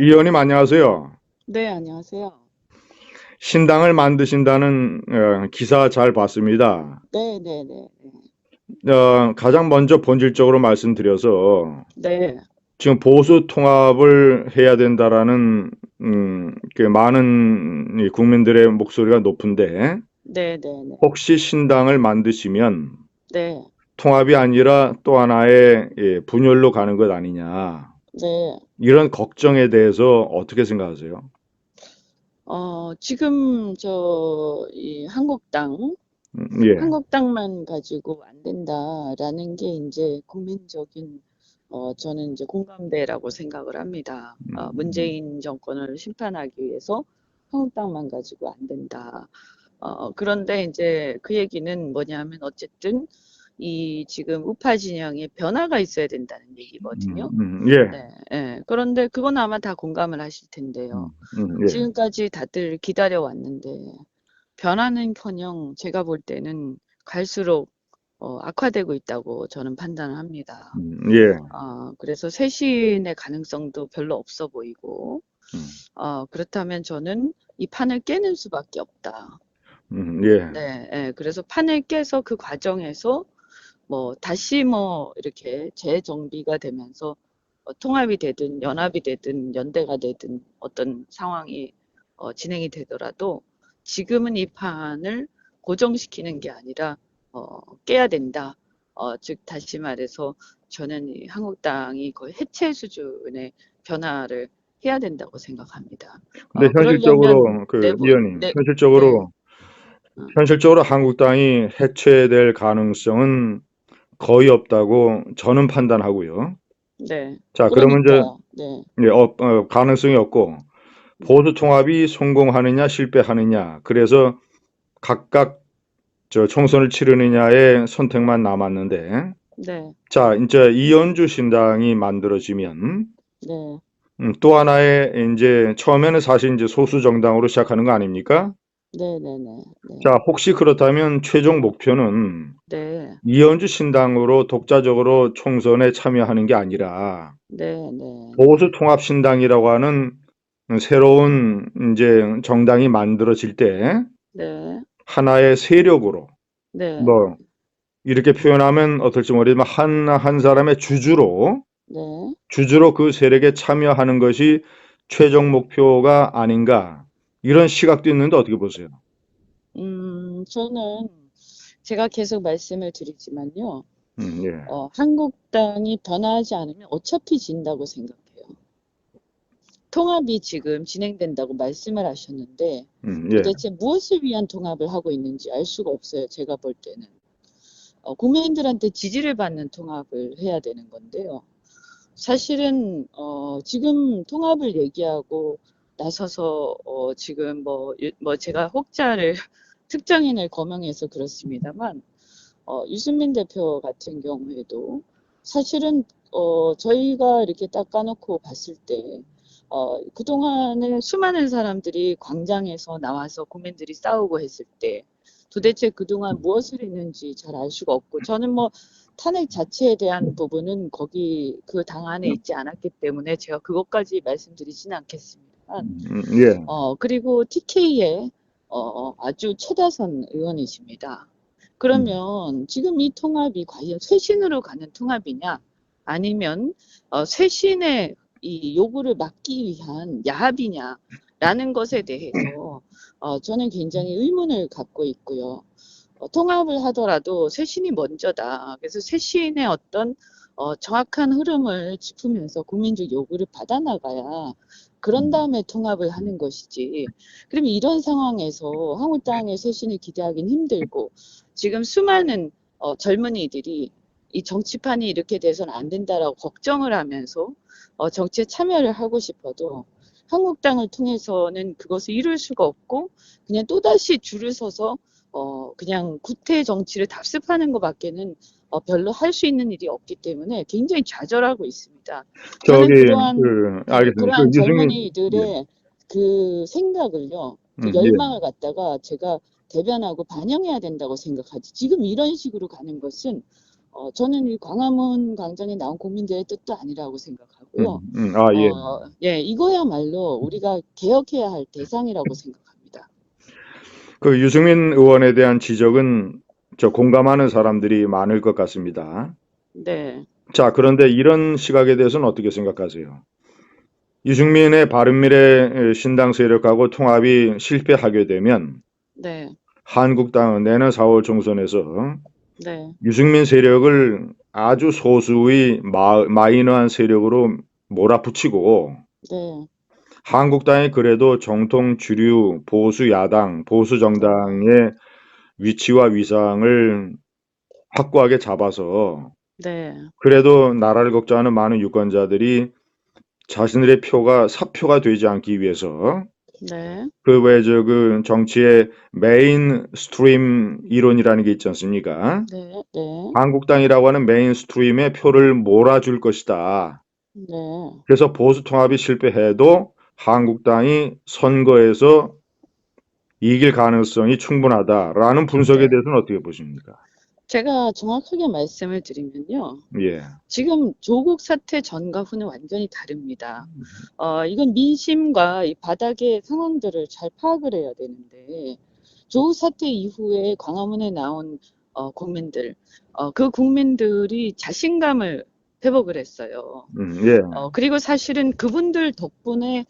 이 의원님 안녕하세요. 네, 안녕하세요. 신당을 만드신다는 기사 잘 봤습니다. 네, 네, 네, 가장 먼저 본질적으로 말씀드려서 네, 지금 보수 통합을 해야 된다라는 그 많은 이 국민들의 목소리가 높은데 네, 네, 네, 혹시 신당을 만드시면 네, 통합이 아니라 또 하나의 분열로 가는 것 아니냐 네. 이런 걱정에 대해서 어떻게 생각하세요? 지금 이 예. 한국당만 가지고 안 된다라는 게 이제 국민적인, 저는 이제 공감대라고 생각을 합니다. 음, 문재인 정권을 심판하기 위해서 한국당만 가지고 안 된다. 그런데 이제 그 얘기는 뭐냐면 어쨌든 이 지금 우파 진영에 변화가 있어야 된다는 얘기거든요. 예. 네, 예. 그런데 그건 아마 다 공감을 하실 텐데요. 예. 지금까지 다들 기다려 왔는데 변화는커녕 제가 볼 때는 갈수록 악화되고 있다고 저는 판단을 합니다. 예. 그래서 쇄신의 가능성도 별로 없어 보이고, 음, 그렇다면 저는 이 판을 깨는 수밖에 없다. 예. 네, 예. 그래서 판을 깨서 그 과정에서 뭐 다시 뭐 이렇게 재정비가 되면서 통합이 되든 연합이 되든 연대가 되든 어떤 상황이 진행이 되더라도 지금은 이 판을 고정시키는 게 아니라 깨야 된다. 즉 다시 말해서 저는 이 한국당이 거의 해체 수준의 변화를 해야 된다고 생각합니다. 근데 그러려면 현실적으로 그 내부 위원님, 네, 네, 현실적으로 어, 현실적으로 한국당이 해체될 가능성은 거의 없다고 저는 판단하고요. 네. 자, 그러면 이제 그러니까요. 네, 가능성이 없고 네, 보수 통합이 성공하느냐 실패하느냐. 그래서 각각 저 총선을 치르느냐의 선택만 남았는데 네, 자, 이제 이현주 신당이 만들어지면 네. 또 하나의 이제 처음에는 사실 이제 소수 정당으로 시작하는 거 아닙니까? 네네네. 네. 자, 혹시 그렇다면 최종 목표는 네. 이현주 신당으로 독자적으로 총선에 참여하는 게 아니라 네. 네. 네. 보수 통합 신당이라고 하는 새로운 이제 정당이 만들어질 때 네. 하나의 세력으로 네. 뭐 이렇게 표현하면 어떨지 모르지만 한 사람의 네. 주주로 그 세력에 참여하는 것이 최종 목표가 아닌가 이런 시각도 있는데 어떻게 보세요? 저는 제가 계속 말씀을 드리지만요. 예. 한국당이 변화하지 않으면 어차피 진다고 생각해요. 통합이 지금 진행된다고 말씀을 하셨는데 예. 도대체 무엇을 위한 통합을 하고 있는지 알 수가 없어요. 제가 볼 때는. 국민들한테 지지를 받는 통합을 해야 되는 건데요. 사실은 지금 통합을 얘기하고 나서서 지금 뭐 제가 혹자를 특정인을 거명해서 그렇습니다만 유승민 대표 같은 경우에도 사실은 저희가 이렇게 딱 까놓고 봤을 때 그동안에 수많은 사람들이 광장에서 나와서 국민들이 싸우고 했을 때 도대체 그동안 무엇을 했는지 잘 알 수가 없고 저는 뭐 탄핵 자체에 대한 부분은 거기 그 당 안에 있지 않았기 때문에 제가 그것까지 말씀드리지는 않겠습니다만 예. 그리고 TK의 아주 최다선 의원이십니다. 음, 그러면 지금 이 통합이 과연 쇄신으로 가는 통합이냐 아니면 쇄신의 이 요구를 막기 위한 야합이냐라는 것에 대해서 저는 굉장히 의문을 갖고 있고요. 통합을 하더라도 쇄신이 먼저다. 그래서 쇄신의 어떤 정확한 흐름을 짚으면서 국민적 요구를 받아나가야 그런 음, 다음에 통합을 하는 것이지. 그러면 이런 상황에서 한국당의 쇄신을 기대하기는 힘들고 지금 수많은 젊은이들이 이 정치판이 이렇게 돼서는 안 된다라고 걱정을 하면서 정치에 참여를 하고 싶어도 한국당을 통해서는 그것을 이룰 수가 없고 그냥 또다시 줄을 서서 그냥 구태 정치를 답습하는 것밖에는 별로 할 수 있는 일이 없기 때문에 굉장히 좌절하고 있습니다. 저는 저기 그러한, 예, 알겠습니다. 그 그러한 유승민 예. 젊은이들의 그 생각을요, 그 예. 열망을 갖다가 제가 대변하고 반영해야 된다고 생각하지. 지금 이런 식으로 가는 것은 저는 이 광화문 광장에 나온 국민들의 뜻도 아니라고 생각하고요. 예. 예, 이거야말로 우리가 개혁해야 할 대상이라고 생각합니다. 그 유승민 의원에 대한 지적은 저 공감하는 사람들이 많을 것 같습니다. 네, 자, 그런데 이런 시각에 대해서는 어떻게 생각하세요? 유승민의 바른미래 신당 세력하고 통합이 실패하게 되면 네, 한국당은 내년 4월 총선에서 네, 유승민 세력을 아주 소수의 마이너한 세력으로 몰아붙이고 네, 한국당이 그래도 정통 주류 보수 야당, 보수 네, 정당의 위치와 위상을 확고하게 잡아서 네, 그래도 나라를 걱정하는 많은 유권자들이 자신들의 표가 사표가 되지 않기 위해서 네, 그 왜 저 그 정치의 메인 스트림 이론이라는 게 있지 않습니까? 네, 네, 한국당이라고 하는 메인 스트림의 표를 몰아줄 것이다. 네, 그래서 보수 통합이 실패해도 한국당이 선거에서 이길 가능성이 충분하다라는 분석에 네. 대해서는 어떻게 보십니까? 제가 정확하게 말씀을 드리면요. 예. 지금 조국 사태 전과 후는 완전히 다릅니다. 이건 민심과 이 바닥의 상황들을 잘 파악을 해야 되는데, 조국 사태 이후에 광화문에 나온 국민들, 그 국민들이 자신감을 회복을 했어요. 예. 그리고 사실은 그분들 덕분에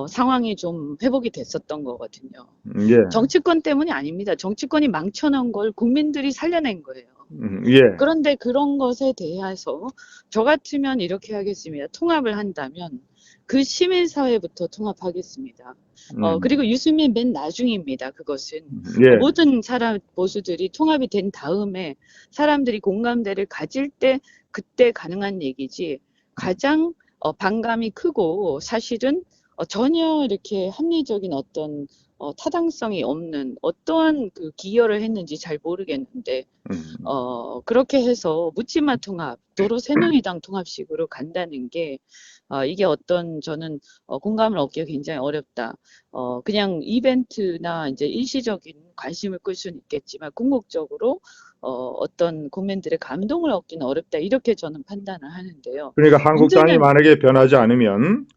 상황이 좀 회복이 됐었던 거거든요. 예. 정치권 때문이 아닙니다. 정치권이 망쳐놓은 걸 국민들이 살려낸 거예요. 예. 그런데 그런 것에 대해서 저 같으면 이렇게 하겠습니다. 통합을 한다면 그 시민사회부터 통합하겠습니다. 음, 그리고 유승민 맨 나중입니다. 그것은. 예. 모든 사람, 보수들이 통합이 된 다음에 사람들이 공감대를 가질 때 그때 가능한 얘기지. 가장 반감이 크고 사실은 전혀 이렇게 합리적인 어떤 타당성이 없는 어떠한 그 기여를 했는지 잘 모르겠는데 음, 그렇게 해서 묻지마 통합, 도로 새누리당 통합식으로 간다는 게, 이게 어떤 저는 공감을 얻기가 굉장히 어렵다. 그냥 이벤트나 이제 일시적인 관심을 끌 수는 있겠지만, 궁극적으로 어떤 국민들의 감동을 얻기는 어렵다. 이렇게 저는 판단을 하는데요. 그러니까 한국당이 문제는, 만약에 변하지 않으면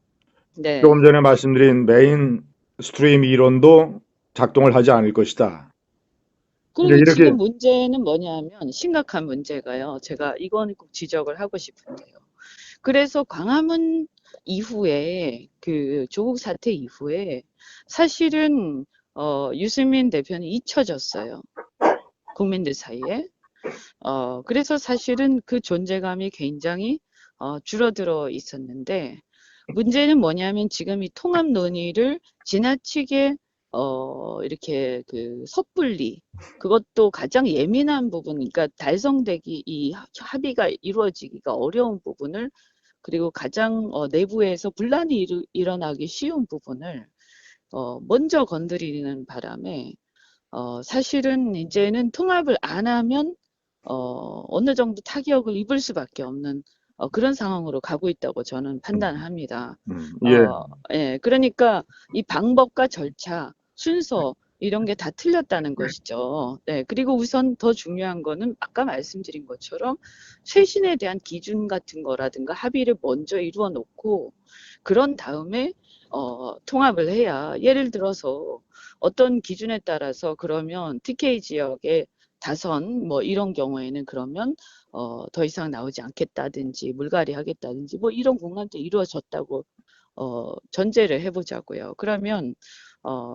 네. 조금 전에 말씀드린 메인 스트림 이론도 작동을 하지 않을 것이다. 이제 그리고 이렇게 지금 문제는 뭐냐면, 심각한 문제가요. 제가 이거는 꼭 지적을 하고 싶은데요. 그래서 광화문 이후에 그 조국 사태 이후에 사실은 유승민 대표는 잊혀졌어요. 국민들 사이에. 그래서 사실은 그 존재감이 굉장히 줄어들어 있었는데 문제는 뭐냐면 지금 이 통합 논의를 지나치게 이렇게 그 섣불리 그것도 가장 예민한 부분, 그러니까 달성되기 이 합의가 이루어지기가 어려운 부분을 그리고 가장 내부에서 분란이 일어나기 쉬운 부분을 먼저 건드리는 바람에 사실은 이제는 통합을 안 하면 어느 정도 타격을 입을 수밖에 없는 그런 상황으로 가고 있다고 저는 판단합니다. 예. 예, 그러니까 이 방법과 절차, 순서 이런 게 다 틀렸다는 것이죠. 네, 그리고 우선 더 중요한 거는 아까 말씀드린 것처럼 쇄신에 대한 기준 같은 거라든가 합의를 먼저 이루어 놓고 그런 다음에 통합을 해야 예를 들어서 어떤 기준에 따라서 그러면 TK 지역에 다선 뭐 이런 경우에는 그러면 더 이상 나오지 않겠다든지 물갈이 하겠다든지 뭐 이런 공감대 이루어졌다고 전제를 해보자고요. 그러면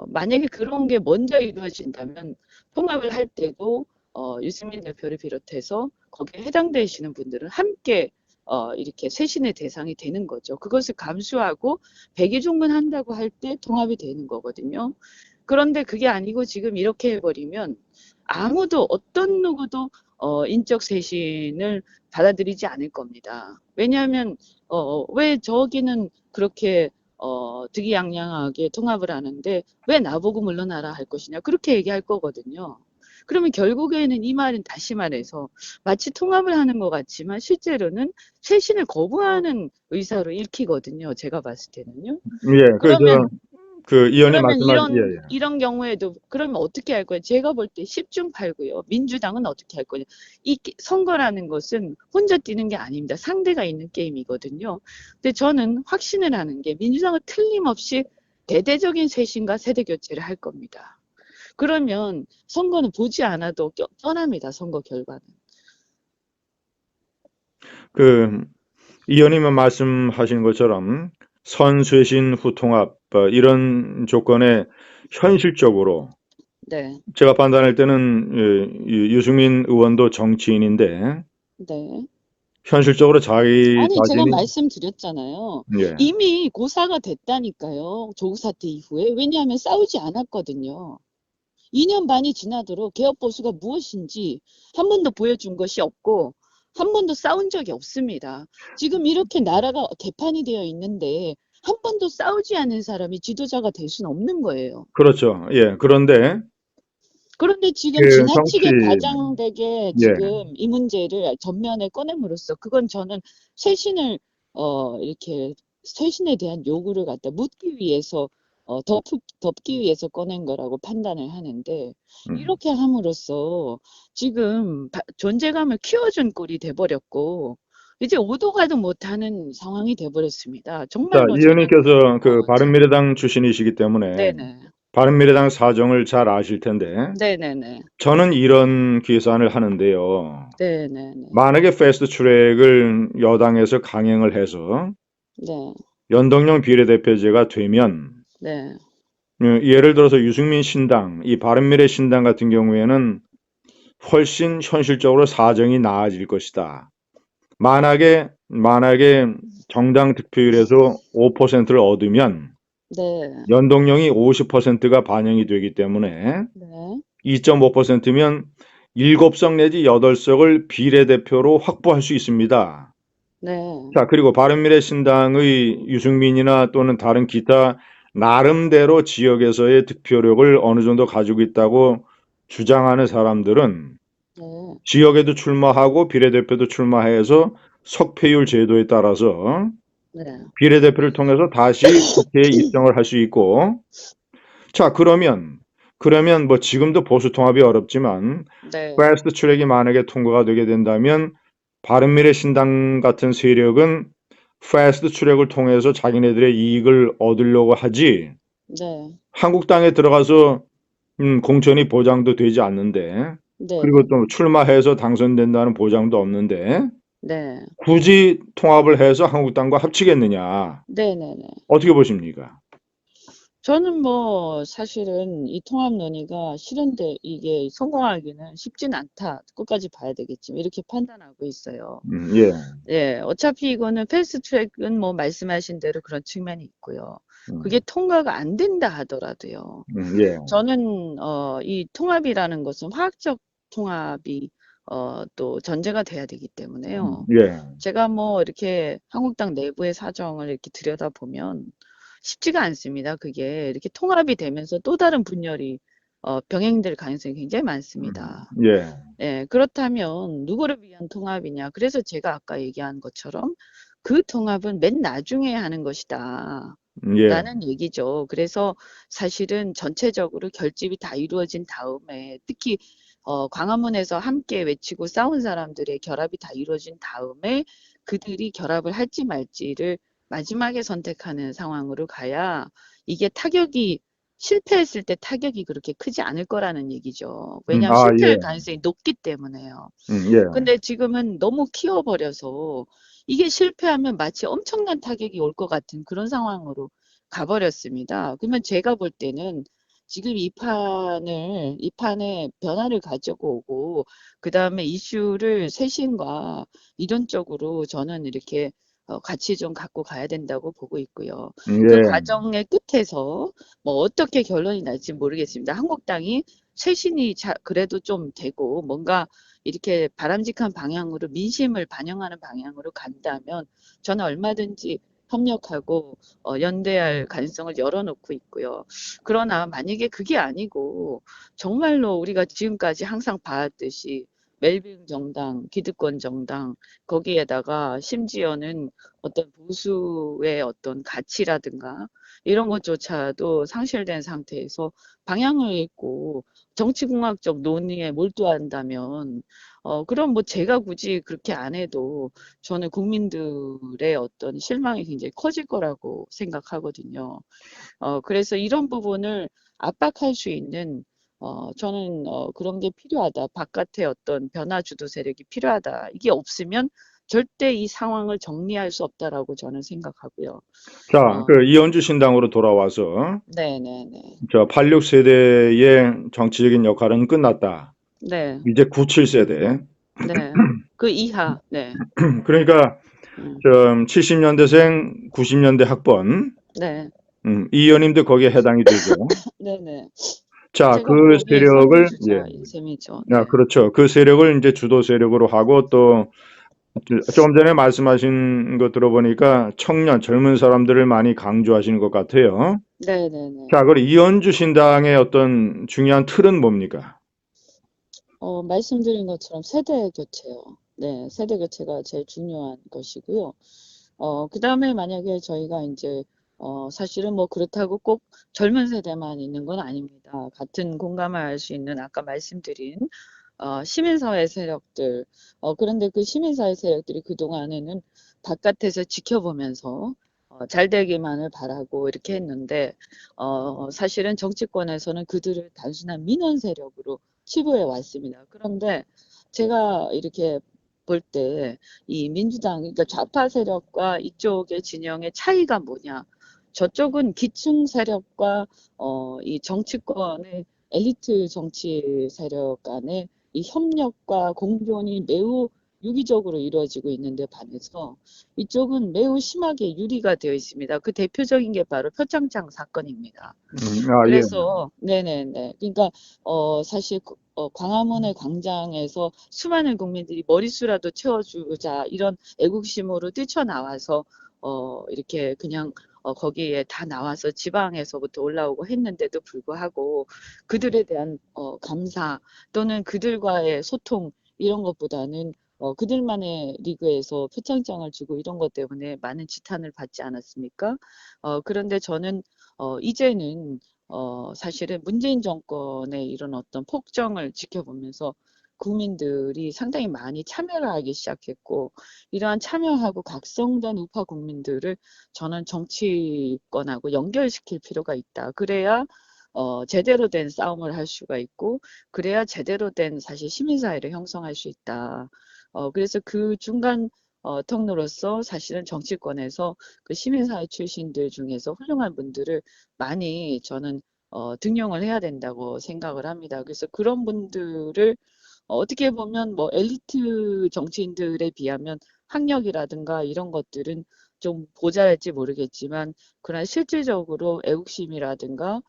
만약에 그런 게 먼저 이루어진다면 통합을 할 때도 유승민 대표를 비롯해서 거기에 해당되시는 분들은 함께 이렇게 쇄신의 대상이 되는 거죠. 그것을 감수하고 백의종군한다고 할 때 통합이 되는 거거든요. 그런데 그게 아니고 지금 이렇게 해버리면 아무도 어떤 누구도 인적 쇄신을 받아들이지 않을 겁니다. 왜냐하면 왜 저기는 그렇게 득이양양하게 통합을 하는데 왜 나보고 물러나라 할 것이냐 그렇게 얘기할 거거든요. 그러면 결국에는 이 말은 다시 말해서 마치 통합을 하는 것 같지만 실제로는 쇄신을 거부하는 의사로 읽히거든요. 제가 봤을 때는요. 예. 그러면 그 의원님 그러면 말씀하신 예, 예. 이런 경우에도 그러면 어떻게 할 거예요? 제가 볼 때 10중 8구요. 민주당은 어떻게 할 거냐? 선거라는 것은 혼자 뛰는 게 아닙니다. 상대가 있는 게임이거든요. 근데 저는 확신을 하는 게 민주당은 틀림없이 대대적인 쇄신과 세대 교체를 할 겁니다. 그러면 선거는 보지 않아도 뻔합니다. 선거 결과는. 그 의원님은 말씀하신 것처럼 선쇄신 후통합 이런 조건에 현실적으로 네, 제가 판단할 때는 유승민 의원도 정치인인데 네. 현실적으로 자기 아니, 제가 자신이 말씀드렸잖아요. 예 이미 고사가 됐다니까요. 조국 사태 이후에. 왜냐하면 싸우지 않았거든요. 2년 반이 지나도록 개혁 보수가 무엇인지 한 번도 보여준 것이 없고 한 번도 싸운 적이 없습니다. 지금 이렇게 나라가 개판이 되어 있는데 한 번도 싸우지 않은 사람이 지도자가 될 수는 없는 거예요. 그렇죠. 예 그런데 그런데 지금 그 정치 지나치게 과장되게 예 지금 이 문제를 전면에 꺼냄으로써 그건 저는 쇄신을 이렇게 쇄신에 대한 요구를 갖다 묻기 위해서 덮기 위해서 꺼낸 거라고 판단을 하는데 음. 이렇게 함으로써 지금 존재감을 키워준 꼴이 돼버렸고 이제 오도 가도 못하는 상황이 돼버렸습니다. 자, 정말로 저는 의원님께서 그 참 바른미래당 출신이시기 때문에 네네 바른미래당 사정을 잘 아실 텐데 네네네 저는 이런 계산을 하는데요. 네네네 만약에 패스트 트랙을 여당에서 강행을 해서 네. 연동형 비례대표제가 되면 네, 예를 들어서 유승민 신당, 이 바른미래 신당 같은 경우에는 훨씬 현실적으로 사정이 나아질 것이다. 만약에 정당 득표율에서 5%를 얻으면 네, 연동형이 50%가 반영이 되기 때문에 네, 2.5%면 7석 내지 8석을 비례대표로 확보할 수 있습니다. 네, 자, 그리고 바른미래신당의 유승민이나 또는 다른 기타 나름대로 지역에서의 득표력을 어느 정도 가지고 있다고 주장하는 사람들은 네, 지역에도 출마하고 비례대표도 출마해서 석패율 제도에 따라서 네, 비례대표를 통해서 다시 국회에 입성을 할 수 있고 자, 그러면 뭐 지금도 보수 통합이 어렵지만 네, 패스트 트랙이 만약에 통과가 되게 된다면 바른미래신당 같은 세력은 패스트 트랙을 통해서 자기네들의 이익을 얻으려고 하지 네, 한국당에 들어가서 공천이 보장도 되지 않는데 네, 그리고 또 출마해서 당선된다는 보장도 없는데 네, 굳이 통합을 해서 한국당과 합치겠느냐 네, 네, 네. 어떻게 보십니까? 저는 뭐 사실은 이 통합 논의가 실현돼 이게 성공하기는 쉽진 않다. 끝까지 봐야 되겠지만 이렇게 판단하고 있어요. 예, 예, 어차피 이거는 패스트 트랙은 뭐 말씀하신 대로 그런 측면이 있고요. 그게 음, 통과가 안 된다 하더라도요. 예, 저는 이 통합이라는 것은 화학적 통합이 또 전제가 돼야 되기 때문에요. 예, 제가 뭐 이렇게 한국당 내부의 사정을 이렇게 들여다보면 쉽지가 않습니다. 그게 이렇게 통합이 되면서 또 다른 분열이 병행될 가능성이 굉장히 많습니다. 예, 예, 그렇다면 누구를 위한 통합이냐? 그래서 제가 아까 얘기한 것처럼 그 통합은 맨 나중에 하는 것이다. 예, 라는 얘기죠. 그래서 사실은 전체적으로 결집이 다 이루어진 다음에 특히 광화문에서 함께 외치고 싸운 사람들의 결합이 다 이루어진 다음에 그들이 결합을 할지 말지를 마지막에 선택하는 상황으로 가야 이게 타격이 실패했을 때 타격이 그렇게 크지 않을 거라는 얘기죠. 왜냐하면 아, 예, 실패할 가능성이 높기 때문에요. 예, 근데 지금은 너무 키워버려서 이게 실패하면 마치 엄청난 타격이 올 것 같은 그런 상황으로 가버렸습니다. 그러면 제가 볼 때는 지금 이 판에 변화를 가지고 오고, 그 다음에 이슈를 쇄신과 이론적으로 저는 이렇게 같이 좀 갖고 가야 된다고 보고 있고요. 그 예, 과정의 끝에서 뭐 어떻게 결론이 날지 모르겠습니다. 한국당이 쇄신이 그래도 좀 되고 뭔가 이렇게 바람직한 방향으로 민심을 반영하는 방향으로 간다면 저는 얼마든지 협력하고 연대할 가능성을 열어놓고 있고요. 그러나 만약에 그게 아니고 정말로 우리가 지금까지 항상 봐왔듯이 멜빈 정당, 기득권 정당 거기에다가 심지어는 어떤 보수의 어떤 가치라든가 이런 것조차도 상실된 상태에서 방향을 잃고 정치공학적 논의에 몰두한다면, 그럼 뭐 제가 굳이 그렇게 안 해도 저는 국민들의 어떤 실망이 굉장히 커질 거라고 생각하거든요. 그래서 이런 부분을 압박할 수 있는, 저는 그런 게 필요하다. 바깥의 어떤 변화 주도 세력이 필요하다. 이게 없으면 절대 이 상황을 정리할 수 없다라고 저는 생각하고요. 자, 어, 그 이현주 신당으로 돌아와서 네네네. 저 86세대의 정치적인 역할은 끝났다. 네, 이제 97세대. 네. 그 이하, 네. 그러니까 음, 좀 70년대생, 90년대 학번, 네, 이 의원님도 거기에 해당이 되죠. 네네. 자, 제가 그 뭐 거기에 세력을, 예, 선두주자인 셈이죠. 네. 그렇죠. 그 세력을 이제 주도 세력으로 하고 또 조금 전에 말씀하신 거 들어보니까 청년, 젊은 사람들을 많이 강조하시는 것 같아요. 네네네. 자, 그리고 이현주 신당의 어떤 중요한 틀은 뭡니까? 말씀드린 것처럼 세대 교체요. 네, 세대 교체가 제일 중요한 것이고요. 그다음에 만약에 저희가 이제 사실은 뭐 그렇다고 꼭 젊은 세대만 있는 건 아닙니다. 같은 공감을 할 수 있는 아까 말씀드린 시민사회 세력들. 그런데 그 시민사회 세력들이 그동안에는 바깥에서 지켜보면서 잘 되기만을 바라고 이렇게 했는데 사실은 정치권에서는 그들을 단순한 민원 세력으로 치부해 왔습니다. 그런데 제가 이렇게 볼 때 이 민주당, 그러니까 좌파 세력과 이쪽의 진영의 차이가 뭐냐? 저쪽은 기층 세력과 이 정치권의 엘리트 정치 세력 간의 이 협력과 공존이 매우 유기적으로 이루어지고 있는데 반해서 이쪽은 매우 심하게 유리가 되어 있습니다. 그 대표적인 게 바로 표창장 사건입니다. 예. 그래서 네네네. 그러니까 사실 광화문의 광장에서 수많은 국민들이 머릿수라도 채워주자 이런 애국심으로 뛰쳐나와서 이렇게 그냥 거기에 다 나와서 지방에서부터 올라오고 했는데도 불구하고 그들에 대한 감사 또는 그들과의 소통 이런 것보다는 그들만의 리그에서 표창장을 주고 이런 것 때문에 많은 지탄을 받지 않았습니까? 그런데 저는 이제는 사실은 문재인 정권의 이런 어떤 폭정을 지켜보면서 국민들이 상당히 많이 참여를 하기 시작했고, 이러한 참여하고 각성된 우파 국민들을 저는 정치권하고 연결시킬 필요가 있다. 그래야 제대로 된 싸움을 할 수가 있고, 그래야 제대로 된 사실 시민사회를 형성할 수 있다. 그래서 그 중간 통로로서 사실은 정치권에서 그 시민사회 출신들 중에서 훌륭한 분들을 많이 저는 등용을 해야 된다고 생각을 합니다. 그래서 그런 분들을 어떻게 보면 뭐 엘리트 정치인들에 비하면 학력이라든가 이런 것들은 좀 모자랄지 모르겠지만 그러나 실질적으로 애국심이라든가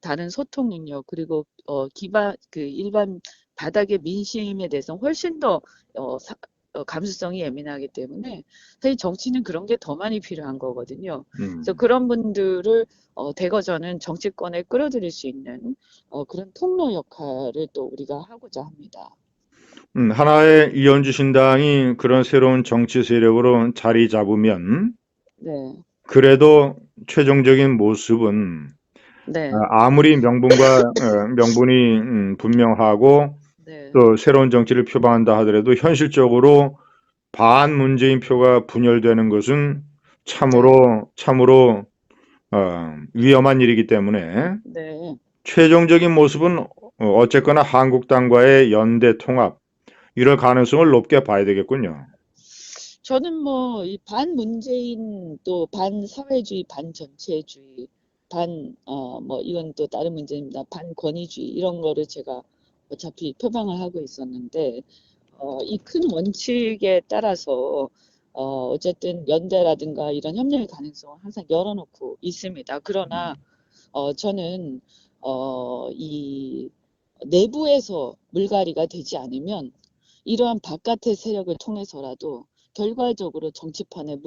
다른 소통 능력 그리고 기반 그 일반 바닥의 민심에 대해서 훨씬 더 감수성이 예민하기 때문에 사실 정치는 그런 게 더 많이 필요한 거거든요. 그래서 음. 그런 분들을 대거 저는 정치권에 끌어들일 수 있는 그런 통로 역할을 또 우리가 하고자 합니다. 하나의 이현주 신당이 그런 새로운 정치 세력으로 자리 잡으면 네, 그래도 최종적인 모습은 네, 아무리 명분이 분명하고 네, 또 새로운 정치를 표방한다 하더라도 현실적으로 반문재인 표가 분열되는 것은 네, 참으로 위험한 일이기 때문에 네. 최종적인 모습은 어쨌거나 한국당과의 연대 통합 이럴 가능성을 높게 봐야 되겠군요. 저는 뭐 이 반문재인 또 반사회주의, 반전체주의, 뭐 이건 또 다른 문제입니다. 반권위주의 이런 거를 제가 어차피 표방을 하고 있었는데 이 큰 원칙에 따라서 어쨌든 연대라든가 이런 협력의 가능성을 항상 열어놓고 있습니다. 그러나 저는 이 내부에서 물갈이가 되지 않으면 이러한 바깥의 세력을 통해서라도 결과적으로 정치판에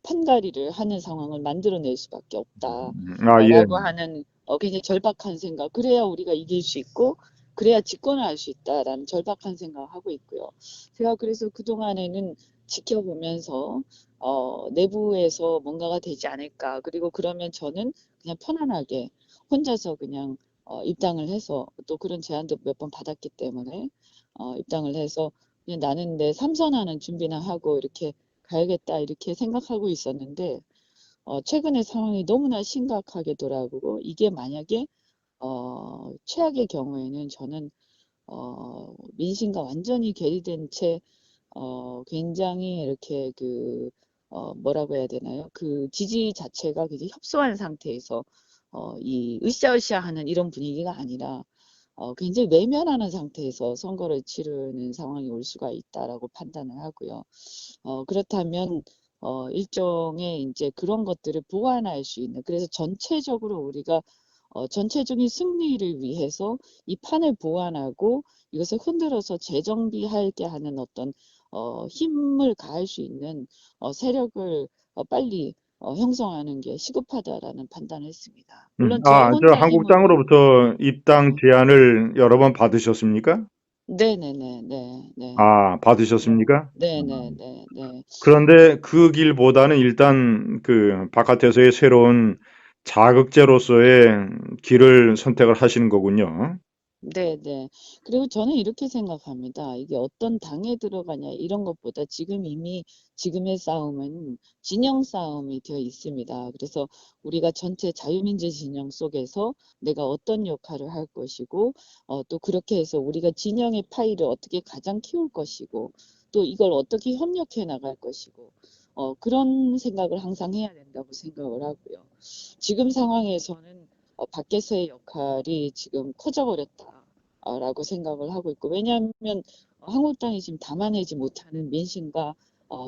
판가리를 하는 상황을 만들어낼 수밖에 없다. 예. 라고 하는 굉장히 절박한 생각. 그래야 우리가 이길 수 있고, 그래야 집권을 할 수 있다라는 절박한 생각을 하고 있고요. 제가 그래서 그동안에는 지켜보면서 내부에서 뭔가가 되지 않을까. 그리고 그러면 저는 그냥 편안하게 혼자서 그냥 입당을 해서 또 그런 제안도 몇 번 받았기 때문에 입당을 해서 그냥 나는 내 삼선하는 준비나 하고 이렇게 가야겠다 이렇게 생각하고 있었는데 최근에 상황이 너무나 심각하게 돌아오고 이게 만약에 최악의 경우에는 저는 민심과 완전히 괴리된 채 굉장히 이렇게 뭐라고 해야 되나요? 그 지지 자체가 굉장히 협소한 상태에서 이 으쌰으쌰하는 이런 분위기가 아니라 굉장히 외면하는 상태에서 선거를 치르는 상황이 올 수가 있다라고 판단을 하고요. 그렇다면 일종의 이제 그런 것들을 보완할 수 있는 그래서 전체적으로 우리가 전체적인 승리를 위해서 이 판을 보완하고 이것을 흔들어서 재정비하게 하는 어떤 힘을 가할 수 있는 세력을 빨리 형성하는 게 시급하다라는 판단을 했습니다. 물론 저 저 혼자 힘으로는 한국당으로부터 입당 네, 제안을 여러 번 받으셨습니까? 네네네, 네, 네, 아, 네, 받으셨습니까? 네네, 네, 네, 그런데 그 길보다는 일단 그 바깥에서의 새로운 자극제로서의 길을 선택을 하시는 거군요. 네, 네. 그리고 저는 이렇게 생각합니다. 이게 어떤 당에 들어가냐 이런 것보다 지금 이미 지금의 싸움은 진영 싸움이 되어 있습니다. 그래서 우리가 전체 자유민주 진영 속에서 내가 어떤 역할을 할 것이고, 또 그렇게 해서 우리가 진영의 파이를 어떻게 가장 키울 것이고, 또 이걸 어떻게 협력해 나갈 것이고, 그런 생각을 항상 해야 된다고 생각을 하고요. 지금 상황에서는 밖에서의 역할이 지금 커져버렸다라고 생각을 하고 있고, 왜냐하면 한국당이 지금 담아내지 못하는 민심과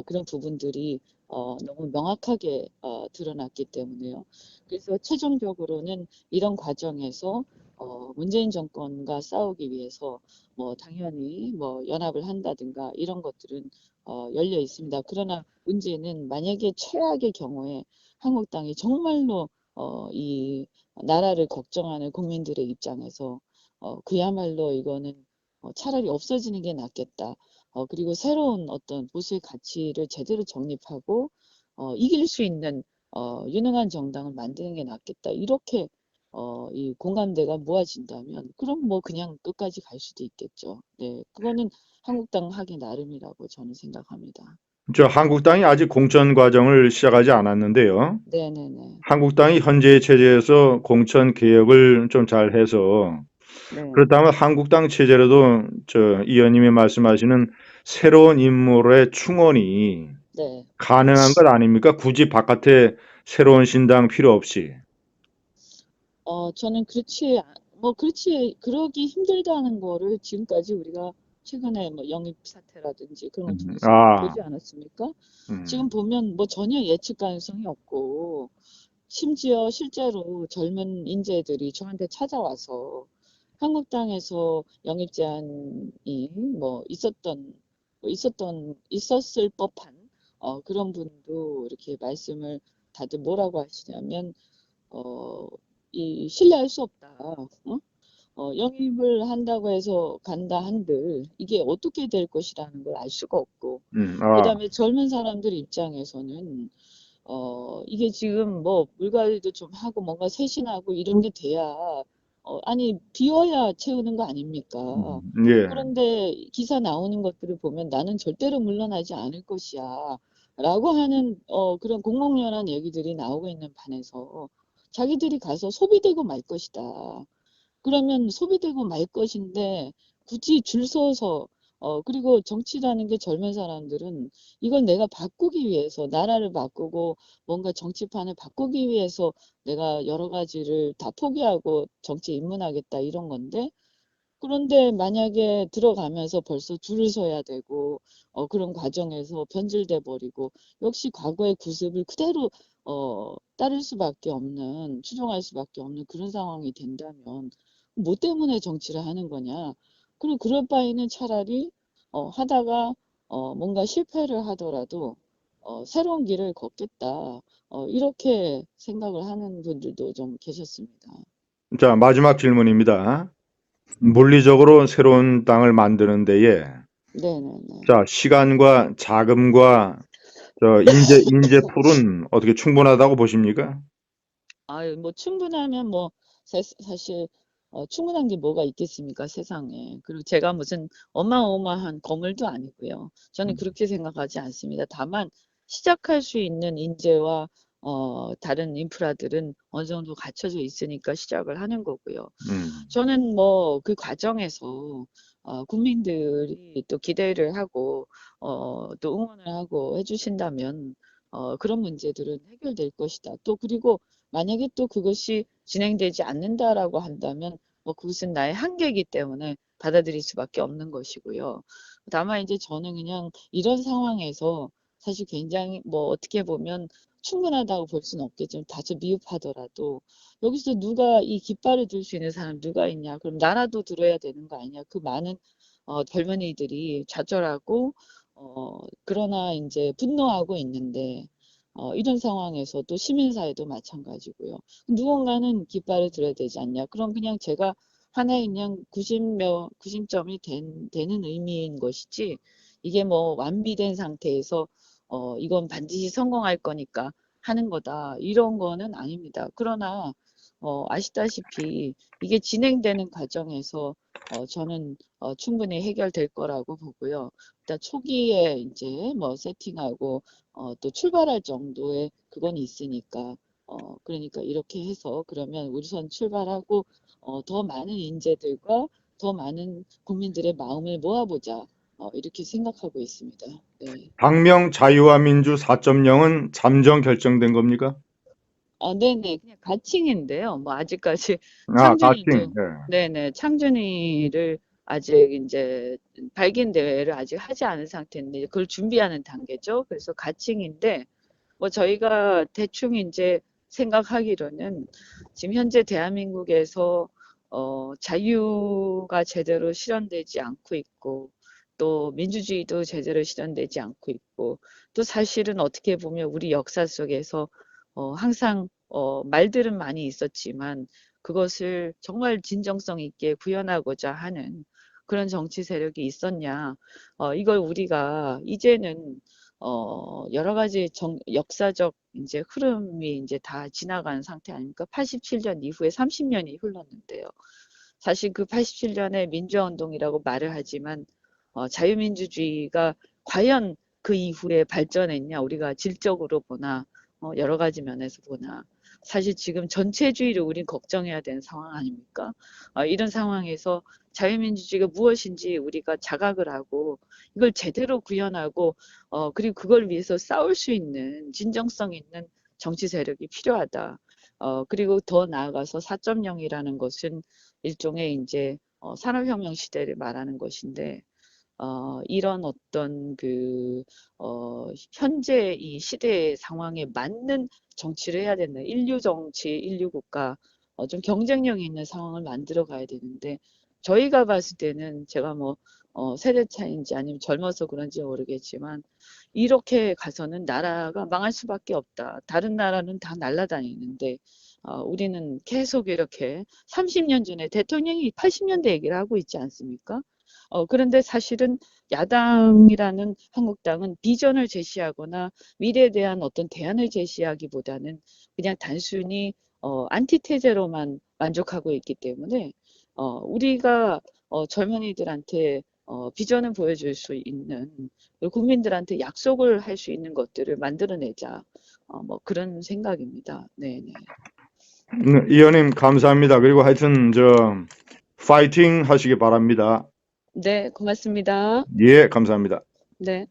그런 부분들이 너무 명확하게 드러났기 때문에요. 그래서 최종적으로는 이런 과정에서 문재인 정권과 싸우기 위해서 뭐 당연히 뭐 연합을 한다든가 이런 것들은 열려 있습니다. 그러나 문제는 만약에 최악의 경우에 한국당이 정말로 이 나라를 걱정하는 국민들의 입장에서 그야말로 이거는 차라리 없어지는 게 낫겠다. 그리고 새로운 어떤 보수의 가치를 제대로 정립하고 이길 수 있는 유능한 정당을 만드는 게 낫겠다. 이렇게 이 공감대가 모아진다면 그럼 뭐 그냥 끝까지 갈 수도 있겠죠. 네, 그거는 한국당 하기 나름이라고 저는 생각합니다. 저 한국당이 아직 공천 과정을 시작하지 않았는데요. 네네네. 한국당이 현재의 체제에서 공천 개혁을 좀 잘해서 네, 그렇다면 한국당 체제로도 저 의원님이 말씀하시는 새로운 인물의 충원이 네. 가능한 것 아닙니까? 굳이 바깥에 새로운 신당 필요 없이. 저는 그렇지, 그러기 힘들다는 거를 지금까지 우리가 최근에 뭐 영입 사태라든지 그런 걸 통해서 아, 보지 않았습니까? 지금 음, 보면 뭐 전혀 예측 가능성이 없고, 심지어 실제로 젊은 인재들이 저한테 찾아와서 한국당에서 영입 제안이 있었을 법한, 그런 분도 이렇게 말씀을 다들 뭐라고 하시냐면, 어, 신뢰할 수 없다. 영입을 한다고 해서 간다 한들 이게 어떻게 될 것이라는 걸 알 수가 없고, 아, 그다음에 젊은 사람들 입장에서는 이게 지금 뭐 물갈이도 좀 하고 뭔가 쇄신하고 이런 게 돼야, 아니, 비워야 채우는 거 아닙니까? 예. 그런데 기사 나오는 것들을 보면 나는 절대로 물러나지 않을 것이야. 라고 하는, 그런 공공연한 얘기들이 나오고 있는 판에서 자기들이 가서 소비되고 말 것이다. 그러면 소비되고 말 것인데 굳이 줄 서서 그리고 정치라는 게 젊은 사람들은 이걸 내가 바꾸기 위해서 나라를 바꾸고 뭔가 정치판을 바꾸기 위해서 내가 여러 가지를 다 포기하고 정치에 입문하겠다 이런 건데, 그런데 만약에 들어가면서 벌써 줄을 서야 되고 그런 과정에서 변질돼 버리고 역시 과거의 구습을 그대로 따를 수밖에 없는 추종할 수밖에 없는 그런 상황이 된다면 뭐 때문에 정치를 하는 거냐? 그리고 그럴 바에는 차라리 하다가 뭔가 실패를 하더라도 새로운 길을 걷겠다. 이렇게 생각을 하는 분들도 좀 계셨습니다. 자, 마지막 질문입니다. 물리적으로 새로운 땅을 만드는 데에 네네네. 자, 시간과 자금과 인재 풀은 어떻게 충분하다고 보십니까? 아유, 뭐 충분하면 뭐 사실 충분한 게 뭐가 있겠습니까, 세상에. 그리고 제가 무슨 어마어마한 거물도 아니고요. 저는 그렇게 생각하지 않습니다. 다만 시작할 수 있는 인재와 다른 인프라들은 어느 정도 갖춰져 있으니까 시작을 하는 거고요. 음, 저는 뭐 그 과정에서 국민들이 또 기대를 하고 또 응원을 하고 해주신다면 그런 문제들은 해결될 것이다. 또 그리고 만약에 또 그것이 진행되지 않는다라고 한다면 뭐 그것은 나의 한계이기 때문에 받아들일 수밖에 없는 것이고요. 다만 이제 저는 그냥 이런 상황에서 사실 굉장히 뭐 어떻게 보면 충분하다고 볼 수는 없겠지만 다소 미흡하더라도 여기서 누가 이 깃발을 들 수 있는 사람 누가 있냐? 그럼 나라도 들어야 되는 거 아니냐? 그 많은 젊은이들이 좌절하고 그러나 이제 분노하고 있는데 이런 상황에서 또 시민사회도 마찬가지고요. 누군가는 깃발을 들어야 되지 않냐? 그럼 그냥 제가 하나의 그냥 90점이 되는 의미인 것이지 이게 뭐 완비된 상태에서 이건 반드시 성공할 거니까 하는 거다. 이런 거는 아닙니다. 그러나 아시다시피 이게 진행되는 과정에서 저는 충분히 해결될 거라고 보고요. 일단 초기에 이제 뭐 세팅하고 또 출발할 정도의 그건 있으니까 그러니까 이렇게 해서 그러면 우선 출발하고 더 많은 인재들과 더 많은 국민들의 마음을 모아보자. 이렇게 생각하고 있습니다. 네. 당명 자유와 민주 4.0은 잠정 결정된 겁니까? 네네. 그냥 가칭인데요. 뭐 아직까지 아, 가칭. 창준이도 네네. 창준이를 아직 이제 발견 대회를 아직 하지 않은 상태인데 그걸 준비하는 단계죠. 그래서 가칭인데 뭐 저희가 대충 이제 생각하기로는 지금 현재 대한민국에서 자유가 제대로 실현되지 않고 있고 또 민주주의도 제대로 실현되지 않고 있고 또 사실은 어떻게 보면 우리 역사 속에서 항상 말들은 많이 있었지만 그것을 정말 진정성 있게 구현하고자 하는 그런 정치 세력이 있었냐. 이걸 우리가 이제는 여러 가지 역사적 이제 흐름이 이제 다 지나간 상태 아닙니까? 87년 이후에 30년이 흘렀는데요. 사실 그 87년에 민주화운동이라고 말을 하지만 자유민주주의가 과연 그 이후에 발전했냐? 우리가 질적으로 보나 여러 가지 면에서 보나 사실 지금 전체주의를 우린 걱정해야 되는 상황 아닙니까? 이런 상황에서 자유민주주의가 무엇인지 우리가 자각을 하고 이걸 제대로 구현하고 그리고 그걸 위해서 싸울 수 있는 진정성 있는 정치 세력이 필요하다. 그리고 더 나아가서 4.0이라는 것은 일종의 이제 산업혁명 시대를 말하는 것인데 이런 어떤 현재 이 시대의 상황에 맞는 정치를 해야 된다. 인류 정치, 인류 국가, 좀 경쟁력 있는 상황을 만들어 가야 되는데, 저희가 봤을 때는 제가 뭐, 세대 차이인지 아니면 젊어서 그런지 모르겠지만, 이렇게 가서는 나라가 망할 수밖에 없다. 다른 나라는 다 날아다니는데, 우리는 계속 이렇게 30년 전에 대통령이 80년대 얘기를 하고 있지 않습니까? 그런데 사실은 야당이라는 한국당은 비전을 제시하거나 미래에 대한 어떤 대안을 제시하기보다는 그냥 단순히 안티테제로만 만족하고 있기 때문에 우리가 젊은이들한테 비전을 보여줄 수 있는 그리고 국민들한테 약속을 할 수 있는 것들을 만들어내자. 뭐 그런 생각입니다. 네네. 의원님 감사합니다. 그리고 하여튼 파이팅 하시기 바랍니다. 네, 고맙습니다. 예, 감사합니다. 네.